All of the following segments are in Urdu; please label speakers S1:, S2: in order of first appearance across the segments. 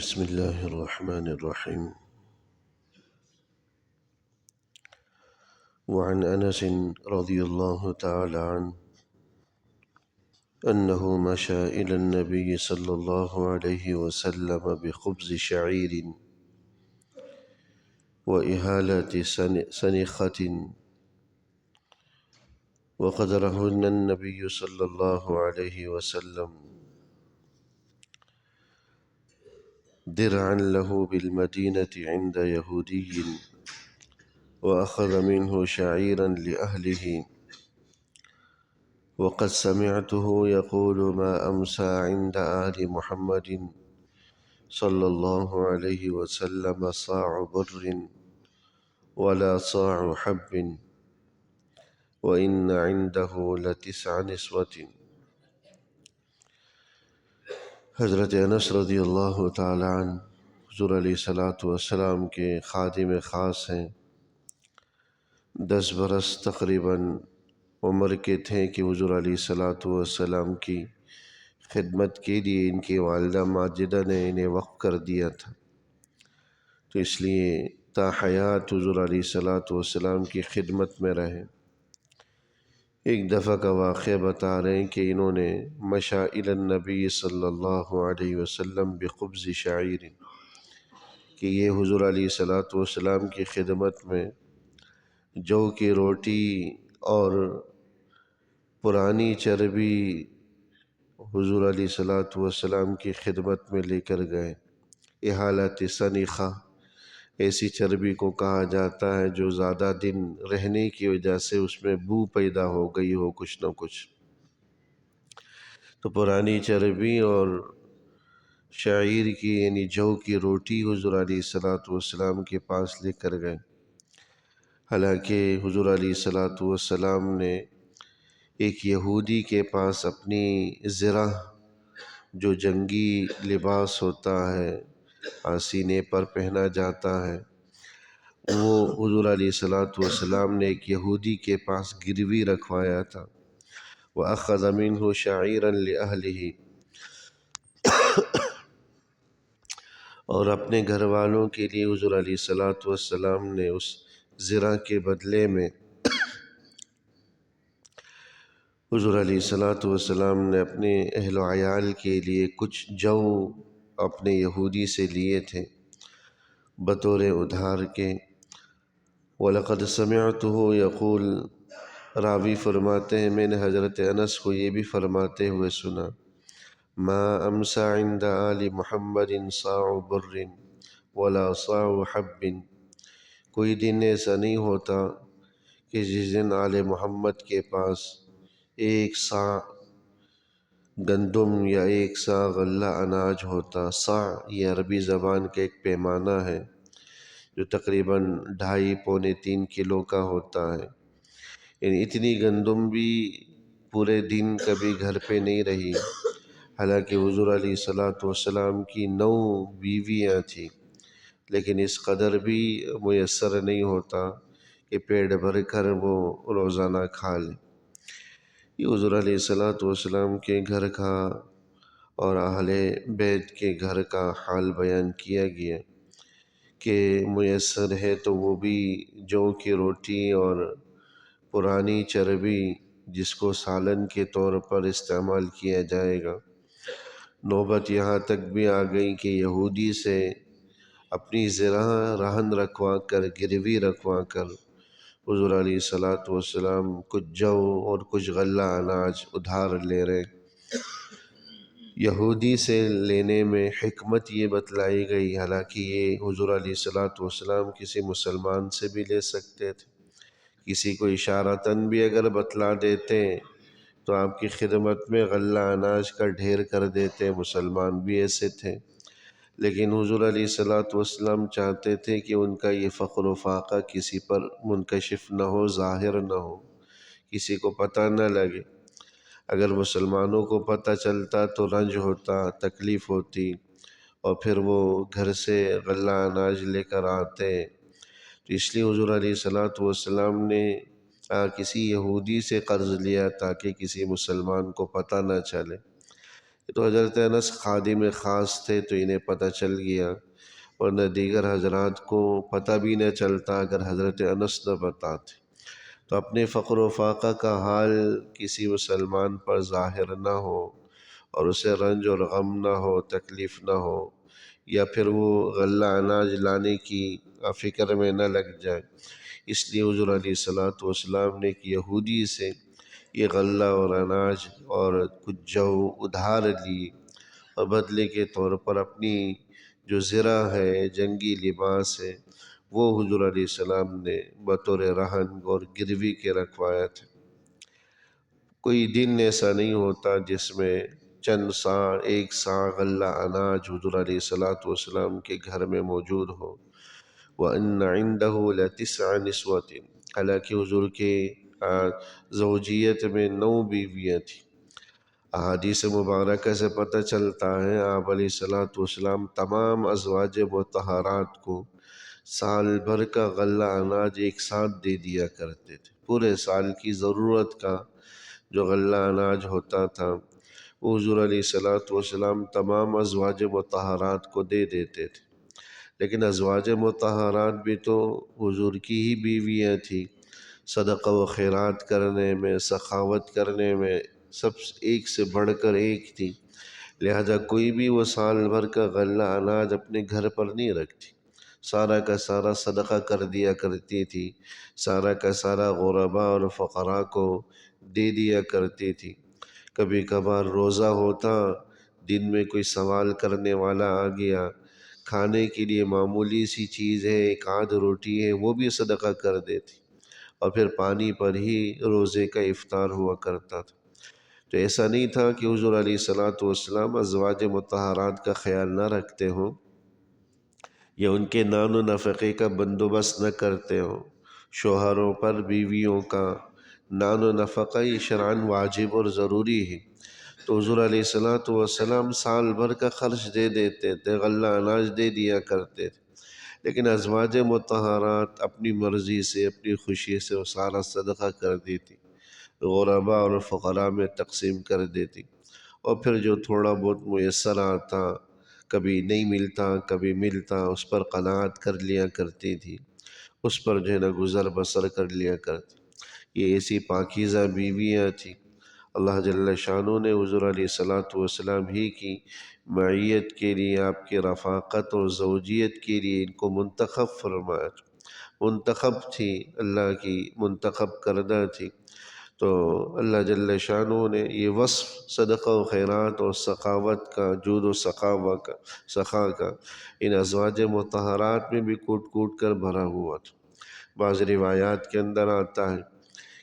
S1: بسم الله الرحمن الرحيم. وعن أنس رضي الله تعالى عنه أنه مشى إلى النبي صلى الله عليه وسلم بخبز شعير وإهالة سنخة وقد رهن النبي صلى الله عليه وسلم درعا له بالمدينة عند يهودي وأخذ منه شعيرا لأهله وقد سمعته يقول ما أمسى عند آل محمد صلى الله عليه وسلم صاع بر ولا صاع حب وإن عنده لتسع نسوة۔ حضرت انس رضی اللہ تعالی عنہ حضور علیہ السلام کے خادم خاص ہیں۔ 10 برس تقریباً عمر کے تھے کہ حضور علیہ السلام کی خدمت کے لیے ان کی والدہ ماجدہ نے انہیں وقف کر دیا تھا، تو اس لیے تا حیات حضور علیہ السلام کی خدمت میں رہے۔ ایک دفعہ کا واقعہ بتا رہے ہیں کہ انہوں نے مشى إلى النبی صلی اللہ علیہ وسلم بخبز شعیر، کہ یہ حضور علیہ السلام کی خدمت میں جو کی روٹی اور پرانی چربی حضور علیہ السلام کی خدمت میں لے کر گئے۔ احالت سنخہ، ایسی چربی کو کہا جاتا ہے جو زیادہ دن رہنے کی وجہ سے اس میں بو پیدا ہو گئی ہو کچھ نہ کچھ، تو پرانی چربی اور شعیر کی یعنی جو کی روٹی حضور علیہ السلام کے پاس لے کر گئے۔ حالانکہ حضور علیہ السلام نے ایک یہودی کے پاس اپنی زرہ، جو جنگی لباس ہوتا ہے سینے پر پہنا جاتا ہے، وہ حضور علیہ السلام نے ایک یہودی کے پاس گروی رکھوایا تھا۔ وَأَخَذَ مِنْهُ شَعِيرًا لِأَهْلِهِ، اور اپنے گھر والوں کے لیے حضور علیہ السلام نے اس زرہ کے بدلے میں حضور علیہ السلام نے اپنے اہل و عیال کے لیے کچھ جو اپنے یہودی سے لیے تھے بطور ادھار کے۔ وَلَقَدْ سَمِعْتُهُ يَقُولُ، راوی فرماتے ہیں میں نے حضرت انس کو یہ بھی فرماتے ہوئے سنا، ما امسى عند آل محمد صاع بر ولا صاع حب، کوئی دن ایسا نہیں ہوتا کہ جس دن آل محمد کے پاس ایک صاع گندم یا ایک صاع غلہ اناج ہوتا۔ صاع یہ عربی زبان کا ایک پیمانہ ہے جو تقریباً 2.5-3 کلو کا ہوتا ہے، یعنی اتنی گندم بھی پورے دن کبھی گھر پہ نہیں رہی۔ حالانکہ حضور علیہ السلام کی 9 بیویاں تھیں، لیکن اس قدر بھی میسر نہیں ہوتا کہ پیٹ بھر کر وہ روزانہ کھا لیں۔ یہ حضور علیہ السلام کے گھر کا اور اہل بیت کے گھر کا حال بیان کیا گیا کہ میسر ہے تو وہ بھی جو کی روٹی اور پرانی چربی جس کو سالن کے طور پر استعمال کیا جائے گا۔ نوبت یہاں تک بھی آ گئی کہ یہودی سے اپنی زرہ رہن رکھوا کر، گروی رکھوا کر حضور علیہ السلام کچھ جو اور کچھ غلہ اناج ادھار لے رہے۔ یہودی سے لینے میں حکمت یہ بتلائی گئی، حالانکہ یہ حضور علیہ السلام کسی مسلمان سے بھی لے سکتے تھے، کسی کو اشارتاً بھی اگر بتلا دیتے تو آپ کی خدمت میں غلہ اناج کا ڈھیر کر دیتے، مسلمان بھی ایسے تھے۔ لیکن حضور علیہ السلام چاہتے تھے کہ ان کا یہ فخر و فاقہ کسی پر منکشف نہ ہو، ظاہر نہ ہو، کسی کو پتہ نہ لگے۔ اگر مسلمانوں کو پتہ چلتا تو رنج ہوتا، تکلیف ہوتی، اور پھر وہ گھر سے غلہ اناج لے کر آتے۔ تو اس لیے حضور علیہ السلام نے کسی یہودی سے قرض لیا تاکہ کسی مسلمان کو پتہ نہ چلے۔ تو حضرت انس خادم خاص تھے تو انہیں پتہ چل گیا، ورنہ دیگر حضرات کو پتہ بھی نہ چلتا اگر حضرت انس نہ بتاتے۔ تو اپنے فقر و فاقہ کا حال کسی مسلمان پر ظاہر نہ ہو اور اسے رنج اور غم نہ ہو، تکلیف نہ ہو، یا پھر وہ غلہ اناج لانے کی فکر میں نہ لگ جائے، اس لیے حضور علیہ السلام نے ایک یہودی سے یہ غلہ اور اناج اور کچھ جو ادھار لی، اور بدلے کے طور پر اپنی جو زرہ ہے، جنگی لباس ہے، وہ حضور علیہ السلام نے بطور رہن اور گروی کے رکھوایا تھا۔ کوئی دن ایسا نہیں ہوتا جس میں چند سا ایک سا غلہ اناج حضور علیہ السلام کے گھر میں موجود ہو۔ وَأَنَّ عِنْدَهُ لَتِسْعَ نِسْوَةٍ، حالانکہ حضور کے زوجیت میں 9 بیویاں تھیں۔ احادیث مبارکہ سے پتہ چلتا ہے آپ علیہ السلام تمام ازواج مطہرات کو سال بھر کا غلہ اناج ایک ساتھ دے دیا کرتے تھے۔ پورے سال کی ضرورت کا جو غلہ اناج ہوتا تھا وہ حضور علیہ السلام تمام ازواج مطہرات کو دے دیتے تھے۔ لیکن ازواج مطہرات بھی تو حضور کی ہی بیویاں تھیں، صدقہ و خیرات کرنے میں، سخاوت کرنے میں سب ایک سے بڑھ کر ایک تھی، لہذا کوئی بھی وہ سال بھر کا غلہ اناج اپنے گھر پر نہیں رکھتی، سارا کا سارا صدقہ کر دیا کرتی تھی، سارا کا سارا غرباء اور فقراء کو دے دیا کرتی تھی۔ کبھی کبھار روزہ ہوتا، دن میں کوئی سوال کرنے والا آ گیا، کھانے کے لیے معمولی سی چیز ہے، ایک آدھ روٹی ہے، وہ بھی صدقہ کر دیتی، اور پھر پانی پر ہی روزے کا افطار ہوا کرتا تھا۔ تو ایسا نہیں تھا کہ حضور علیہ السلام ازواج مطہرات کا خیال نہ رکھتے ہوں یا ان کے نان و نفقے کا بندوبست نہ کرتے ہوں۔ شوہروں پر بیویوں کا نان و نفقہ یہ شرعاً واجب اور ضروری ہے، تو حضور علیہ السلام سال بھر کا خرچ دے دیتے تھے، غلہ اناج دے دیا کرتے تھے، لیکن ازواج مطہرات اپنی مرضی سے، اپنی خوشی سے وہ سارا صدقہ کر دیتی، غرباء اور فقراء میں تقسیم کر دیتی، اور پھر جو تھوڑا بہت میسر آتا، کبھی نہیں ملتا کبھی ملتا، اس پر قناعت کر لیا کرتی تھی، اس پر جو ہے نا گزر بسر کر لیا کرتی۔ یہ ایسی پاکیزہ بیویاں تھیں۔ اللہ جل شانہ نے حضور علیہ السلام ہی کی معیت کے لیے، آپ کی رفاقت اور زوجیت کے لیے ان کو منتخب فرمایا، منتخب تھی، اللہ کی منتخب کردہ تھی۔ تو اللہ جل شانہ نے یہ وصف صدقہ و خیرات اور سخاوت کا، جود و سخا کا ان ازواج مطہرات میں بھی کوٹ کوٹ کر بھرا ہوا تھا۔ بعض روایات کے اندر آتا ہے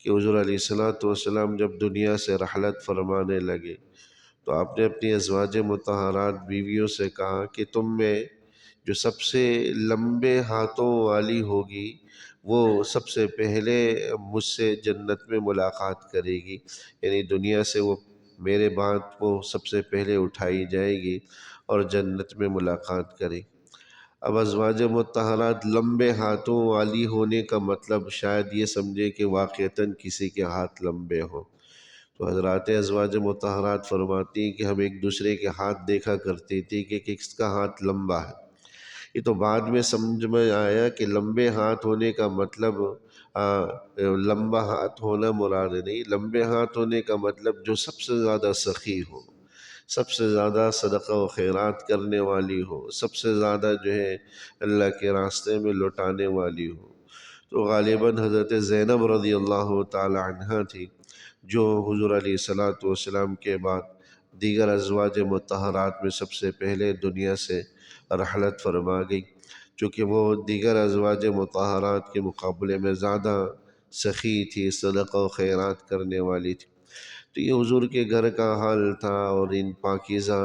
S1: کہ حضور علیہ السلام جب دنیا سے رحلت فرمانے لگے تو آپ نے اپنی ازواج مطہرات بیویوں سے کہا کہ تم میں جو سب سے لمبے ہاتھوں والی ہوگی وہ سب سے پہلے مجھ سے جنت میں ملاقات کرے گی، یعنی دنیا سے وہ میرے بعد وہ سب سے پہلے اٹھائی جائے گی اور جنت میں ملاقات کرے گی۔ اب ازواج مطہرات لمبے ہاتھوں والی ہونے کا مطلب شاید یہ سمجھے کہ واقعتاً کسی کے ہاتھ لمبے ہوں، تو حضرات ازواج مطہرات فرماتی ہیں کہ ہم ایک دوسرے کے ہاتھ دیکھا کرتی تھی کہ کس کا ہاتھ لمبا ہے۔ یہ تو بعد میں سمجھ میں آیا کہ لمبے ہاتھ ہونے کا مطلب لمبا ہاتھ ہونا مراد نہیں، لمبے ہاتھ ہونے کا مطلب جو سب سے زیادہ سخی ہو، سب سے زیادہ صدقہ و خیرات کرنے والی ہو، سب سے زیادہ جو ہے اللہ کے راستے میں لٹانے والی ہو۔ تو غالباً حضرت زینب رضی اللہ تعالی عنہ تھی جو حضور علیہ السلام کے بعد دیگر ازواج مطہرات میں سب سے پہلے دنیا سے رحلت فرما گئی، چونکہ وہ دیگر ازواج مطہرات کے مقابلے میں زیادہ سخی تھی، صدقہ و خیرات کرنے والی تھی۔ تو یہ حضور کے گھر کا حال تھا اور ان پاکیزہ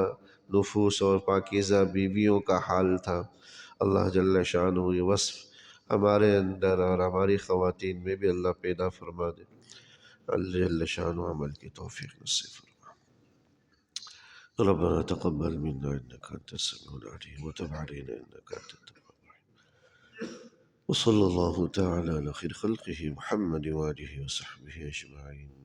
S1: نفوس اور پاکیزہ بیویوں کا حال تھا۔ اللہ جل شانہ یہ وصف ہمارے اندر اور ہماری خواتین میں بھی اللہ پیدا فرما دے۔ اللہ جل شانہ عمل کی توفیق نصیب فرما۔ ربنا تقبل منا انك انت السميع العليم وتب علينا انك انت التواب الرحيم، وصلى الله تعالى على خير خلقه محمد وآله وصحبه أجمعين.